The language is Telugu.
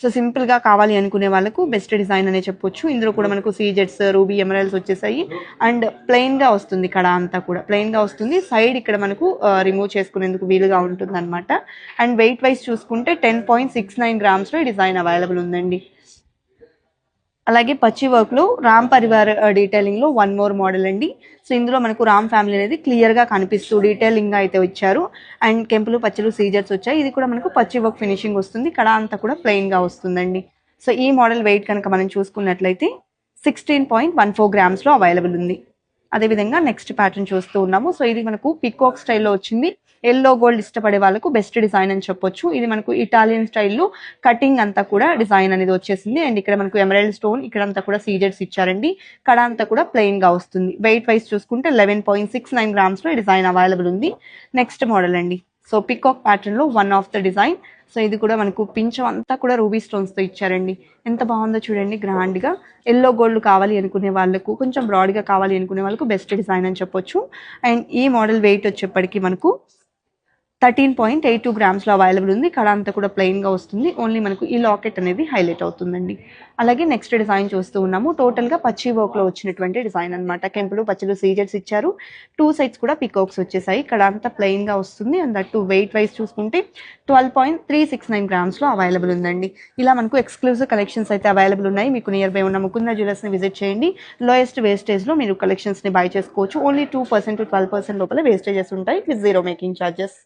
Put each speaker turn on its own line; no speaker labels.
సో సింపుల్గా కావాలి అనుకునే వాళ్ళకు బెస్ట్ డిజైన్ అనే చెప్పొచ్చు. ఇందులో కూడా మనకు సీజెట్స్, రూబీ, ఎమరాల్డ్స్ వచ్చేసాయి. అండ్ ప్లెయిన్గా వస్తుంది, ఇక్కడ అంతా కూడా ప్లెయిన్గా వస్తుంది. సైడ్ ఇక్కడ మనకు రిమూవ్ చేసుకునేందుకు వీలుగా ఉంటుంది అనమాట. అండ్ వెయిట్ వైజ్ చూసుకుంటే 10.69 గ్రామ్స్లో ఈ డిజైన్ అవైలబుల్ ఉందండి. అలాగే పచ్చి వర్క్లో రామ్ పరివార్ డీటెయిలింగ్లో వన్ మోర్ మోడల్ అండి. సో ఇందులో మనకు రామ్ ఫ్యామిలీ అనేది క్లియర్గా కనిపిస్తూ డీటెయిలింగ్గా అయితే వచ్చారు. అండ్ కెంపులు, పచ్చలు, సీజర్స్ వచ్చాయి. ఇది కూడా మనకు పచ్చి వర్క్ ఫినిషింగ్ వస్తుంది. కడ అంతా కూడా ప్లెయిన్గా వస్తుందండి. సో ఈ మోడల్ వెయిట్ కనుక మనం చూసుకున్నట్లయితే 16.14 గ్రామ్స్లో అవైలబుల్ ఉంది. అదేవిధంగా నెక్స్ట్ ప్యాటర్న్ చూస్తూ ఉన్నాము. సో ఇది మనకు పికాక్ స్టైల్లో వచ్చింది. ఎల్లో గోల్డ్ ఇష్టపడే వాళ్ళకు బెస్ట్ డిజైన్ అని చెప్పొచ్చు. ఇది మనకు ఇటాలియన్ స్టైల్లో కటింగ్ అంతా కూడా డిజైన్ అనేది వచ్చేసింది. అండ్ ఇక్కడ మనకు ఎమరాల్డ్ స్టోన్, ఇక్కడ అంతా కూడా సీజెట్స్ ఇచ్చారండి. కడ అంతా కూడా ప్లెయిన్ గా వస్తుంది. వెయిట్ వైజ్ చూసుకుంటే 11.69 గ్రామ్స్లో డిజైన్ అవైలబుల్ ఉంది. నెక్స్ట్ మోడల్ అండి. సో పికాక్ ప్యాటర్న్ లో one of the design. So ఇది కూడా మనకు పించం అంతా కూడా రూబీ స్టోన్స్ తో ఇచ్చారండి. ఎంత బాగుందో చూడండి, గ్రాండ్ గా. ఎల్లో గోల్డ్ కావాలి అనుకునే వాళ్ళకు, కొంచెం బ్రాడ్ గా కావాలి అనుకునే వాళ్ళకు బెస్ట్ డిజైన్ అని చెప్పొచ్చు. అండ్ ఈ మోడల్ వెయిట్ వచ్చేప్పటికి మనకు 13.82 గ్రామ్స్లో అవైలబుల్ ఉంది. కడ అంతా కూడా ప్లెయిన్గా వస్తుంది. ఓన్లీ మనకు ఈ లాకెట్ అనేది హైలైట్ అవుతుందండి. అలాగే నెక్స్ట్ డిజైన్ చూస్తూ ఉన్నాము. టోటల్గా పచ్చి వర్క్లో వచ్చినటువంటి డిజైన్ అనమాట. కెంపులు, పచ్చలు, సీజెట్స్ ఇచ్చారు. టూ సైడ్స్ కూడా పికాక్స్ వచ్చేసాయి. కడ అంతా ప్లెయిన్గా వస్తుంది. అండ్ దట్టు వెయిట్ వైజ్ చూసుకుంటే 12.369 గ్రామ్స్లో అవైలబుల్ ఉందండి. ఇలా మనకు ఎక్స్క్లూజివ్ కలెక్షన్స్ అయితే అవైలబుల్ ఉన్నాయి. మీకు నియర్ బై ఉన్న ముకుంద జ్యువెలర్స్ని విజిట్ చేయండి. లోయెస్ట్ వేస్టేజ్లో మీరు కలెక్షన్స్ని బై చేసుకోవచ్చు. ఓన్లీ 2% to 12% లోపల వేస్టేజెస్ ఉంటాయి విత్ జీరో మేకింగ్ ఛార్జెస్.